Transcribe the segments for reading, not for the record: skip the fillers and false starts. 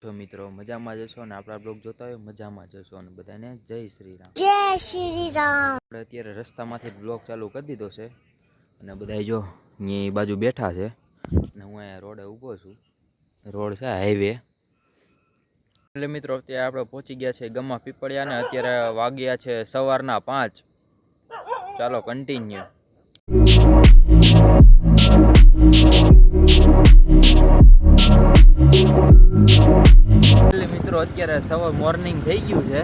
જો મિત્રો મજામાં જશો ને આપણા બ્લોગ જોતા હોય મજામાં જશો અને બધાને જય શ્રી રામ. જય શ્રી રામ. આપણે અત્યારે રસ્તામાંથી બ્લોગ ચાલુ કરી દીધો છે અને બધા જો એ બાજુ બેઠા છે અને હું અહીંયા રોડે ઊભો છું. રોડ છે હાઈવે. એટલે મિત્રો અત્યારે આપણે પહોંચી ગયા છે ગમા પીપળિયા ને અત્યારે વાગ્યા છે સવારના 5. ચાલો કન્ટિન્યુ. એટલે મિત્રો અત્યારે સવાર મોર્નિંગ થઈ ગયું છે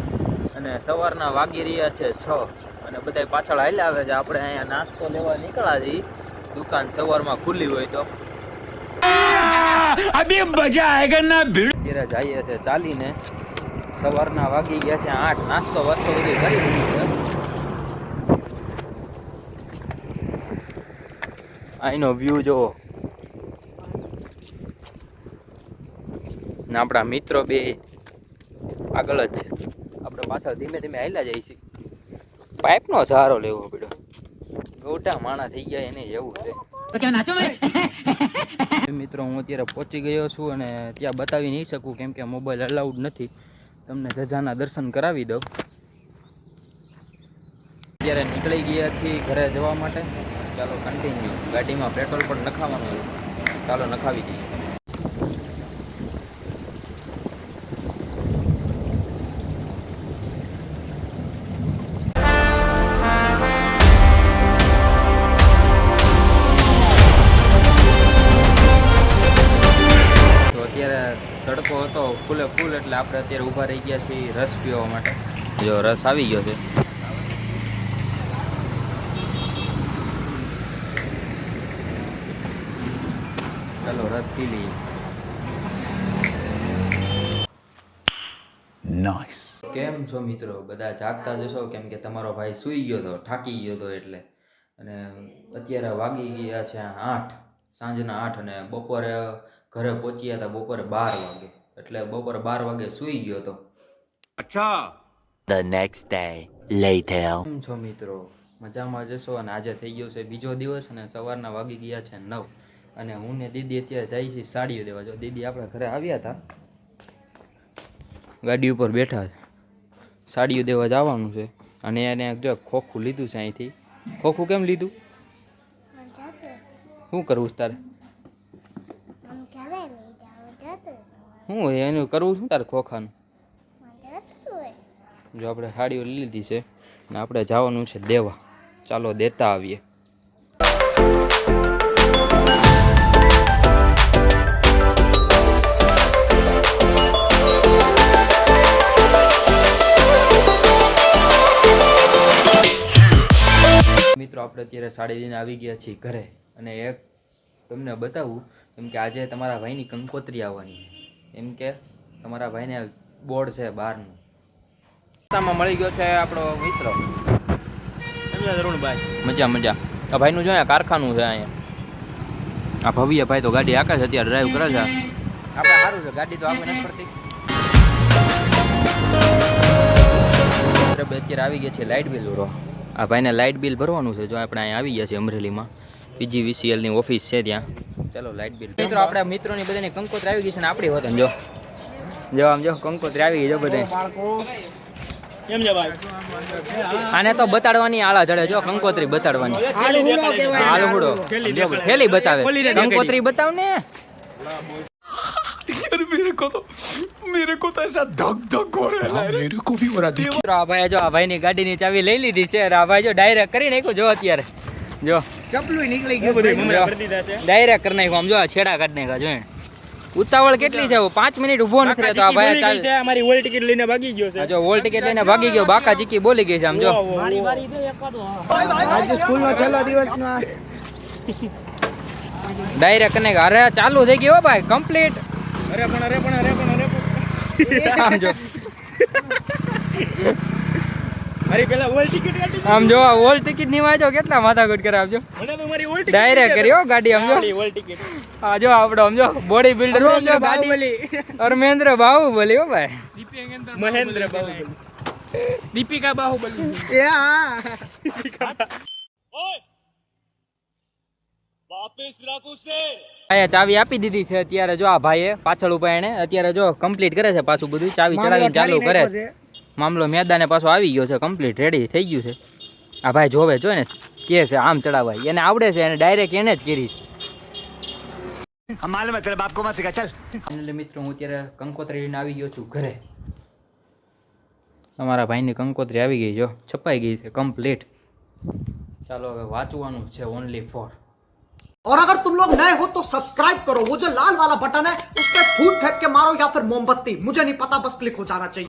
અને સવારના વાગી રહ્યા છે 6 અને બધા પાછળ હાલ્યા આવે છે. આપણે અહીંયા નાસ્તો લેવા નીકળ્યા છીએ. દુકાન સવારમાં ખુલ્લી હોય તો અભી મજા આયેગા ના ભીડ. અત્યારે જઈએ છે ચાલીને. સવારના વાગી ગયા છે 8. નાસ્તો વસ્તુ બધું કરી દીધું છે. અહીંનો વ્યૂ જોવો ને આપણા મિત્રો બે આગળ જ છે. આપણે પાછળ ધીમે ધીમે હાલ્યા જઈએ છીએ. પાઇપનો સહારો લેવો પડ્યો. ગોટા માણા થઈ ગયા એને એવું છે. મિત્રો હું અત્યારે પહોંચી ગયો છું અને ત્યાં બતાવી નહીં શકું કેમ કે મોબાઈલ અલાઉડ નથી. તમને ધજાના દર્શન કરાવી દઉં. અત્યારે નીકળી ગયા છીએ ઘરે જવા માટે. ચાલો કન્ટિન્યુ. ગાડીમાં પેટ્રોલ પણ નખાવાનું હોય. ચાલો નખાવી દઈએ. તડકો હતો ફૂલે ફૂલ એટલે આપણે અત્યારે ઊભા રહી ગયા છીએ રસ પીવા માટે. જો રસ આવી ગયો છે. ચાલો રસ પી લઈએ. નાઈસ. કેમ છો મિત્રો? બધા જાગતા જશો કેમ કે તમારો ભાઈ સૂઈ ગયો હતો, થાકી ગયો હતો એટલે. અને અત્યારે વાગી ગયા છે 8, સાંજના 8 અને બપોરે ઘરે પહોંચ્યા હતા બપોરે 12 વાગે. એટલે બપોરે 12 વાગે સૂઈ ગયો હતો. અચ્છા. The next day later. કેમ છો મિત્રો? મજામાં જશો અને આજે થઈ ગયો છે બીજો દિવસ અને સવારના વાગી ગયા છે 9 અને હું ને દીદી અત્યારે જાય છે સાડીઓ દેવા. જો દીદી આપણા ઘરે આવ્યા હતા, ગાડી ઉપર બેઠા છે. સાડીઓ દેવા જવાનું છે અને એને જો ખોખું લીધું છે અહીંથી. ખોખું કેમ લીધું? શું કરવું છે તારે? શું એનું કરવું શું તારે ખોખાનું? જો આપણે સાડીઓ લીધી છે ને આપણે જવાનું છે દેવા. ચાલો દેતા આવીએ. મિત્રો આપણે અત્યારે સાડી લઈને આવી ગયા છીએ ઘરે અને એક તમને બતાવું કેમ કે આજે તમારા ભાઈની કંકોત્રી આવવાની છે. એમ કે તમારા ભાઈને બોર્ડ છે બહારનું. રસ્તામાં મળી ગયો છે આપણો મિત્ર. મજા મજા. આ ભાઈનું જો કારખાનું છે અહીંયા. આ ભવ્ય ભાઈ તો ગાડી આકે છે અત્યારે ડ્રાઈવ કરે છે. આપણે સારું છે ગાડી તો આપણે નથી પડતી. અત્યારે આવી ગયા છે લાઇટ બિલ ભરવા. આ ભાઈને લાઇટ બિલ ભરવાનું છે. જો આપણે અહીંયા આવી ગયા છે અમરેલીમાં PGVCL ની ઓફિસ છે ત્યાં. ચાલો લાઇટ બિલ. મિત્રો આપણે મિત્રોની બધાની કંકોત્રી આવી ગઈ છે ને આપણી હોત જો જો આમ જો કંકોત્રી આવી ગઈ જો બધે. કેમ છે ભાઈ? આને તો બતાડવાની આળા જડે. જો કંકોત્રી બતાડવાની. હાલહુડો થેલી બતાવે. કંકોત્રી બતાવ ને. मेरे को तो ऐसा धक धक हो रहा है. मेरे को भी हो रहा है. आ भाई जो आ भाई ની ગાડીની ચાવી લઈ લીધી છે. આ ભાઈ જો ડાયરેક્ટ કરી નાખ્યો. જો અત્યારે જો ચપલું નીકળી ગયું બધું મમરા કરી દીધા છે. ડાયરેક્ટ કરી નાખ્યો. આમ જો છેડા કાઢી નાખ્યા. જો ઉતાવળ કેટલી છે? 5 મિનિટ ઊભો નથી રહેતો આ ભાઈ. ચાલ છે અમારી વોલ ટિકિટ લઈને ભાગી ગયો છે. જો વોલ ટિકિટ લઈને ભાગી ગયો. બાકા ચીકી બોલી ગઈ છે. આમ જો મારી વારી દે એકવાદો. આજ સ્કૂલ નો છેલ્લો દિવસ ના ડાયરેક્ટ કરીને અરે ચાલુ થઈ ગયો ભાઈ કમ્પ્લીટ. અરે પણ આમ જો મારી પેલા વોલ ટિકિટ કાઢી. આમ જો વોલ ટિકિટ ની વાજો કેટલા માથાકૂટ કરે. આપજો મને તો મારી વોલ ટિકિટ ડાયરેક્ટ કર્યો ગાડી. આમ જો વોલ ટિકિટ. આ જો આપણો આમ જો બોડી બિલ્ડર જો ગાડી અરમેન્દ્ર બાહુબલી હો ભાઈ. મહેન્દ્ર બાહુબલી. દીપિકા બાહુબલી. એ હા દીપિકા. ઓય ભાઈએ ચાવી આપી દીધી છે અત્યારે. જો આ ભાઈએ પાછળ ઉભા એને અત્યારે જો કમ્પ્લીટ કરે છે પાછું બધું. ચાવી ચડાવીને ચાલુ કરે છે. મામલો મેદાને પાછો આવી ગયો છે, કમ્પ્લીટ રેડી થઈ ગયું છે. આ ભાઈ જોવે જો ને કે છે આમ ચડાવાય, એને આવડે છે, એને ડાયરેક્ટ એને જ કરી છે. એટલે મિત્રો હું અત્યારે કંકોત્રી લઈને આવી ગયો છું ઘરે. તમારા ભાઈની કંકોત્રી આવી ગઈ, જો છપાઈ ગઈ છે કમ્પ્લીટ. ચાલો હવે વાંચવાનું છે ઓનલી ફોર. और अगर तुम लोग नए हो तो सब्सक्राइब करो, वो जो लाल वाला बटन है उस पर फूट फेंक के मारो या फिर मोमबत्ती, मुझे नहीं पता, बस क्लिक हो जाना चाहिए.